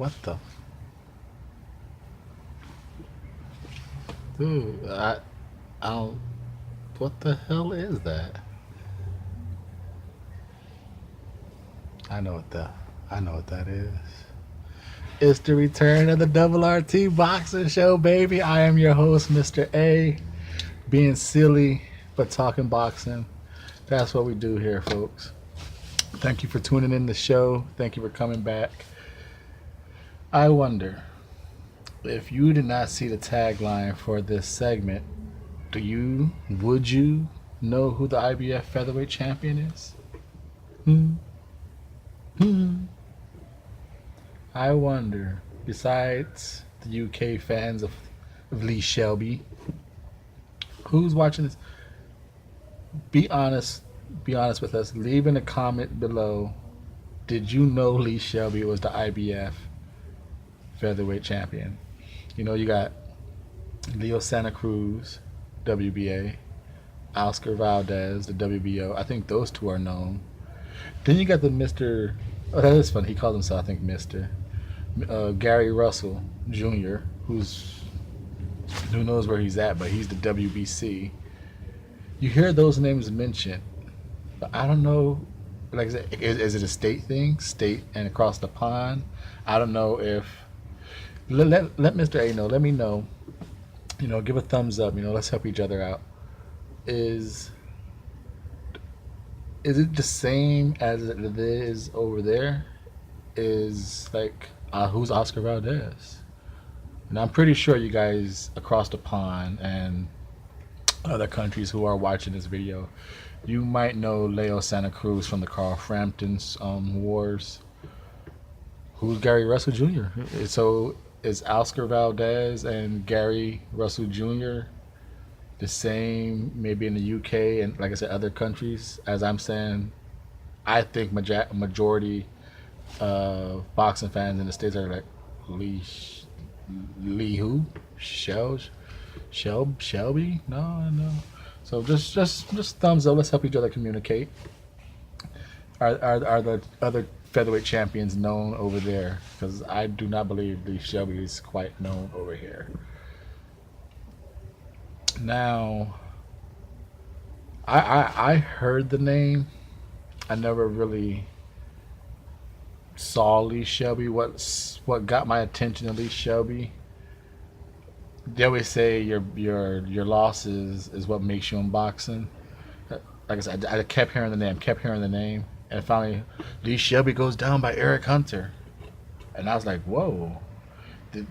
What the? Dude, I don't. What the hell is that? I know what the. I know what that is. It's the return of the Double RT Boxing Show, baby. I am your host, Mr. A. Being silly, but talking boxing. That's what we do here, folks. Thank you for tuning in the show. Thank you for coming back. I wonder if you did not see the tagline for this segment, would you know who the IBF featherweight champion is? Hmm. Hmm. I wonder, besides the UK fans of Lee Shelby, who's watching this? Be honest. Be honest with us. Leave in a comment below. Did you know Lee Shelby was the IBF featherweight champion? You know, you got Leo Santa Cruz, WBA, Oscar Valdez, the WBO. I think those two are known. Then you got the Mr. Oh, that is funny. He calls himself, I think, Mr. Gary Russell Jr., who knows where he's at, but he's the WBC. You hear those names mentioned, but I don't know. Like I said, is it a state thing, state and across the pond? I don't know if. Let Mr. A know. Let me know. You know, give a thumbs up. You know, let's help each other out. Is is it the same as it is over there? Is like who's Oscar Valdez? And I'm pretty sure you guys across the pond and other countries who are watching this video, you might know Leo Santa Cruz from the Carl Frampton's Wars. Who's Gary Russell Jr.? So is Oscar Valdez and Gary Russell Jr. the same, maybe in the UK and, like I said, other countries? As I'm saying, I think majority of boxing fans in the States are like, Lee, Lee who? Shelby? No. So just thumbs up. Let's help each other communicate. Are the other featherweight champions known over there? Because I do not believe Lee Shelby is quite known over here. Now, I heard the name. I never really saw Lee Shelby. What got my attention to Lee Shelby? They always say your losses is what makes you in boxing. Like I said, I kept hearing the name, and finally, Lee Shelby goes down by Eric Hunter, and I was like, whoa, the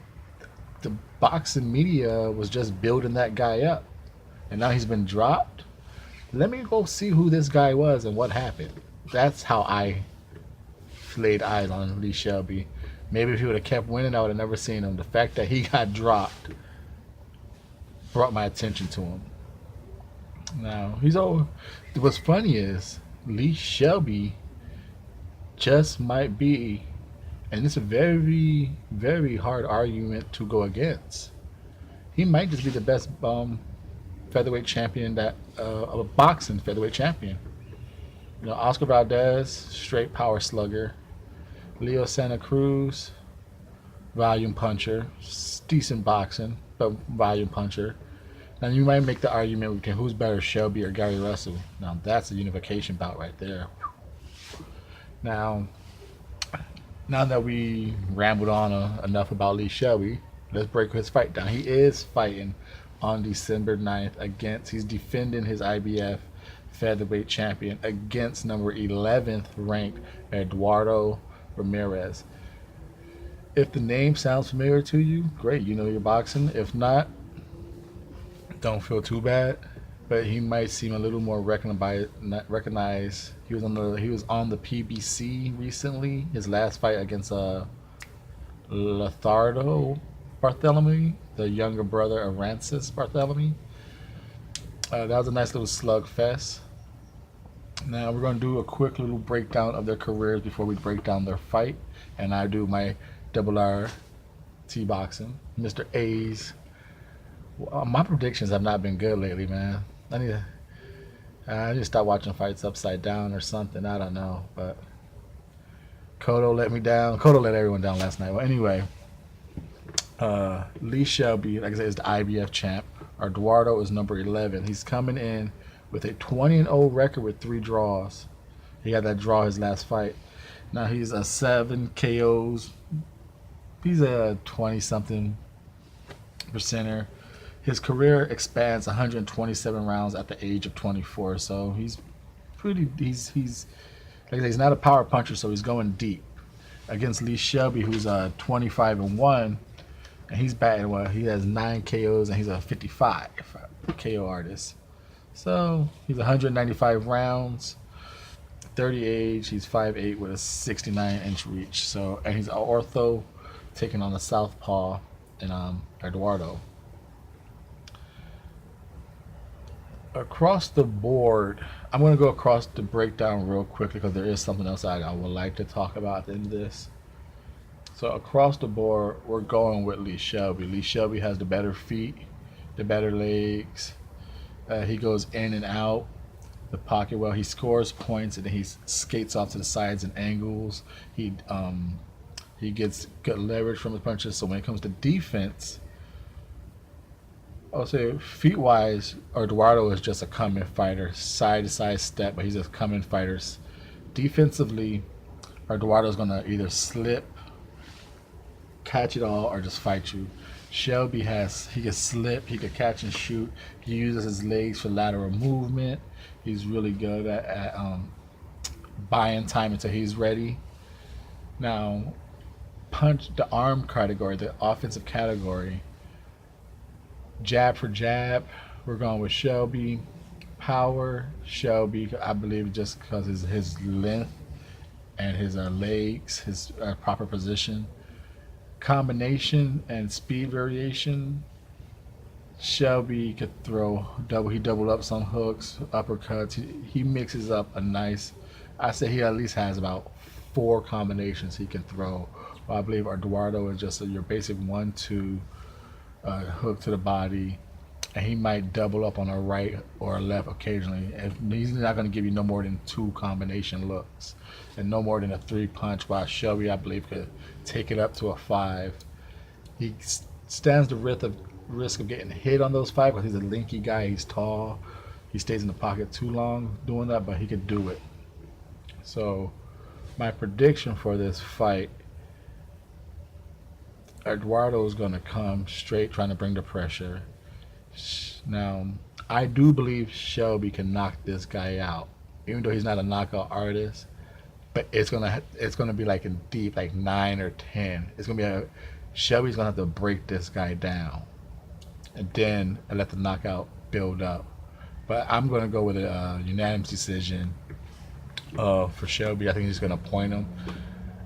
the boxing media was just building that guy up, and now he's been dropped. Let me go see who this guy was and what happened. That's how I laid eyes on Lee Shelby. Maybe if he would have kept winning, I would have never seen him. The fact that he got dropped brought my attention to him. Now he's over. What's funny is Lee Shelby just might be, and it's a very, very hard argument to go against. He might just be the best featherweight champion of a boxing featherweight champion. You know, Oscar Valdez, straight power slugger. Leo Santa Cruz, volume puncher, decent boxing, but volume puncher. Now you might make the argument between who's better, Shelby or Gary Russell. Now that's a unification bout right there. Now, now that we rambled on enough about Lee Shelby, let's break his fight down. He is fighting on December 9th against, he's defending his IBF featherweight champion against number 11th ranked Eduardo Ramirez. If the name sounds familiar to you, great, you know your boxing. If not, don't feel too bad. But he might seem a little more recognized. He was on the PBC recently. His last fight against Lothardo Barthélemy, the younger brother of Rancis Barthélemy. That was a nice little slugfest. Now we're going to do a quick little breakdown of their careers before we break down their fight. And I do my double RT boxing. Mr. A's. My predictions have not been good lately, man. I need to stop watching fights upside down or something. I don't know. But Cotto let me down. Cotto let everyone down last night. Well, anyway, Lee Selby, like I said, is the IBF champ. Eduardo is number 11. He's coming in with a 20-0 record with 3 draws. He had that draw his last fight. Now he's a 7 KOs. He's a 20-something percenter. His career expands 127 rounds at the age of 24. So he's pretty. He's like I said, he's not a power puncher, so he's going deep against Lee Selby, who's 25-1, and he's batting well. He has 9 KOs and he's a 55 KO artist. So he's 195 rounds, 30 age. He's 5'8" with a 69-inch reach. So and he's an ortho, taking on the southpaw and Eduardo. Across the board, I'm going to go across the breakdown real quickly because there is something else I would like to talk about at the end of this. So across the board, we're going with Lee Selby. Lee Selby has the better feet, the better legs. He goes in and out the pocket well. He scores points and then he skates off to the sides and angles. He gets good leverage from his punches. So when it comes to defense, I'll say feet-wise, Eduardo is just a come-in fighter, side-to-side step, but he's a come-in fighter. Defensively, Eduardo's going to either slip, catch it all, or just fight you. Selby he can slip, he can catch and shoot. He uses his legs for lateral movement. He's really good at buying time until he's ready. Now, the arm category, the offensive category, jab for jab, we're going with Selby. Power, Selby, I believe, just because his length and his legs, his proper position. Combination and speed variation, Selby could throw he doubled up some hooks, uppercuts. He mixes up a nice, I say he at least has about 4 combinations he can throw. Well, I believe Eduardo is just your basic 1-2 hook to the body, and he might double up on a right or a left occasionally. He's not going to give you no more than 2 combination looks and no more than a 3 punch, while Selby, I believe, could take it up to a 5. He stands the risk of getting hit on those 5 because he's a linky guy. He's tall. He stays in the pocket too long doing that, but he could do it. So my prediction for this fight, Eduardo is going to come straight trying to bring the pressure. Now, I do believe Selby can knock this guy out, even though he's not a knockout artist. But it's gonna be like in deep, like 9 or 10. It's gonna be Shelby's gonna have to break this guy down, and then let the knockout build up. But I'm gonna go with a unanimous decision for Selby. I think he's gonna point him.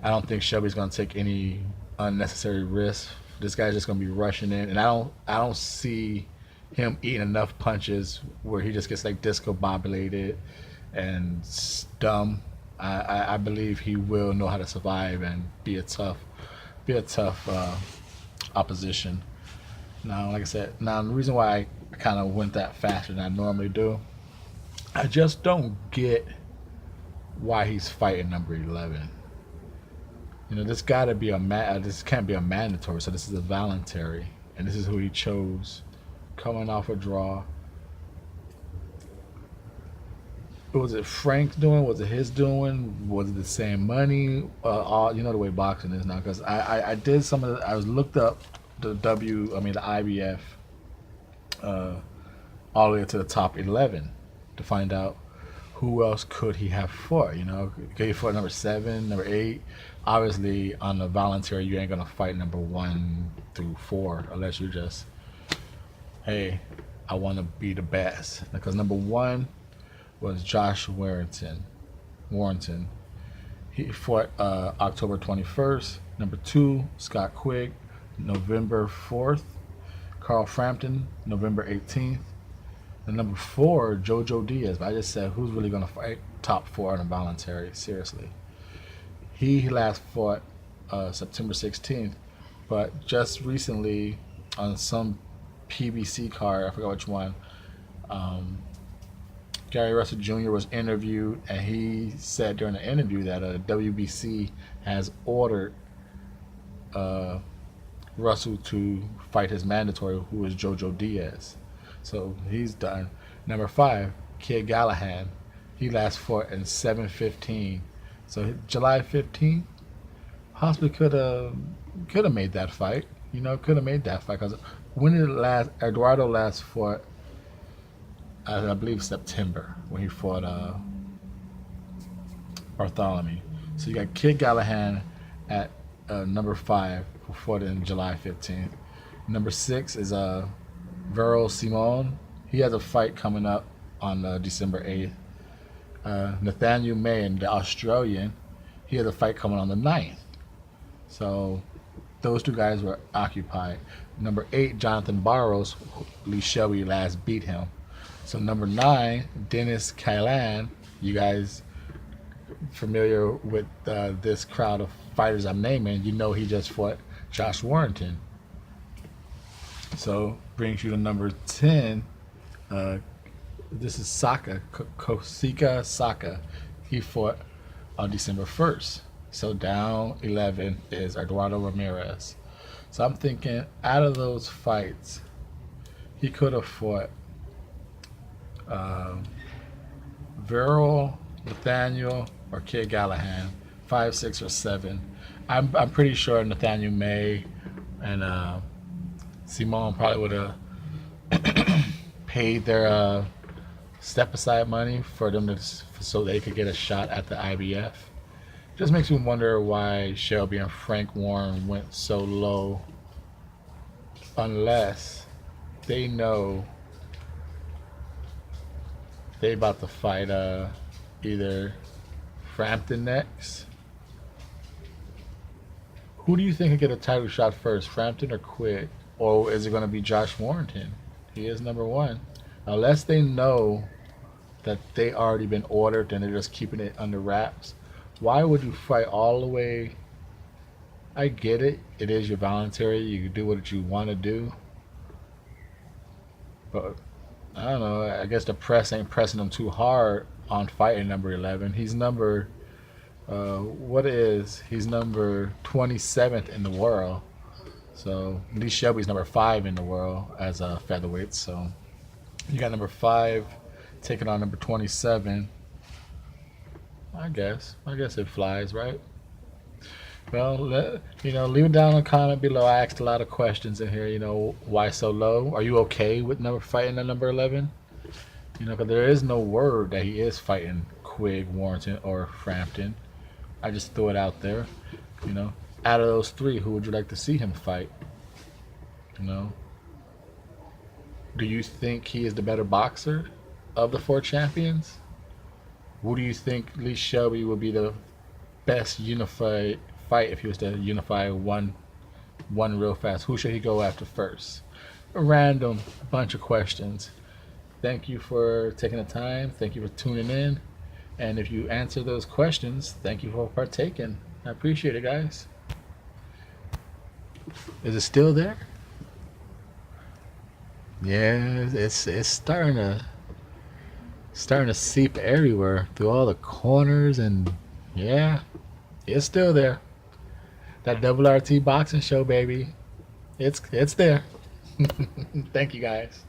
I don't think Shelby's gonna take any unnecessary risks. This guy's just gonna be rushing in, and I don't see him eating enough punches where he just gets like discombobulated and dumb. I believe he will know how to survive and be a tough opposition. Now, like I said, the reason why I kind of went that faster than I normally do, I just don't get why he's fighting number 11. You know, this gotta be this can't be a mandatory, so this is a voluntary, and this is who he chose, coming off a draw. Was it Frank's doing? Was it his doing? Was it the same money? You know the way boxing is now. Because I did some of I was looked up the IBF all the way to the top 11 to find out who else could he have fought. You know, could he fought number 7, number 8? Obviously, on the voluntary, you ain't gonna fight number 1 through 4 unless you just, hey, I want to be the best. Because number 1 was Josh Warrington. He fought October 21st. Number 2, Scott Quigg, November 4th. Carl Frampton, November 18th. And number 4, Jojo Diaz. But I just said, who's really going to fight top 4 on a voluntary? Seriously. He last fought September 16th. But just recently, on some PBC card, I forgot which one, Gary Russell Jr. was interviewed, and he said during the interview that WBC has ordered Russell to fight his mandatory, who is Jojo Diaz. So he's done. Number 5, Kid Galahad. He last fought in 7/15. So July 15th, possibly could have made that fight. Could have made that fight, because when did Eduardo last fought? I believe September, when he fought Bartholomew. So you got Kid Galahad at number 5, who fought in July 15th. Number 6 is Vero Simon. He has a fight coming up on December 8th. Nathaniel Mayen, the Australian, he has a fight coming on the 9th. So those two guys were occupied. Number 8, Jonathan Barros, Lee Shelby last beat him. So number 9, Dennis Kailan. You guys familiar with this crowd of fighters I'm naming? He just fought Josh Warrington. So brings you to number 10. This is Saka, Kosika Saka. He fought on December 1st. So down 11 is Eduardo Ramirez. So I'm thinking, out of those fights, he could have fought Vero, Nathaniel, or Kid Galahad, 5, 6, or 7. I'm pretty sure Nathaniel May and Simon probably would have paid their step aside money for them so they could get a shot at the IBF. Just makes me wonder why Shelby and Frank Warren went so low, unless they know they about to fight either Frampton next. Who do you think could get a title shot first, Frampton or Quigg? Or is it going to be Josh Warrington? He is number 1. Unless they know that they already been ordered and they're just keeping it under wraps. Why would you fight all the way? I get it. It is your voluntary. You can do what you want to do. But I don't know. I guess the press ain't pressing him too hard on fighting number 11. He's number, he's number 27th in the world. So Lee Shelby's number 5 in the world as a featherweight. So you got number 5 taking on number 27. I guess it flies, right? Well, leave it down in the comment below. I asked a lot of questions in here. Why so low? Are you okay with fighting at number 11? Because there is no word that he is fighting Quigg, Warrington, or Frampton. I just threw it out there. Out of those 3, who would you like to see him fight? Do you think he is the better boxer of the 4 champions? Who do you think Lee Shelby would be the best unified fight if he was to unify one real fast? Who should he go after first? A random bunch of questions. Thank you for taking the time. Thank you for tuning in. And if you answer those questions, thank you for partaking. I appreciate it, guys. Is it still there? Yeah, it's starting to seep everywhere through all the corners, and yeah, it's still there. That double RT boxing show, baby. It's there. Thank you, guys.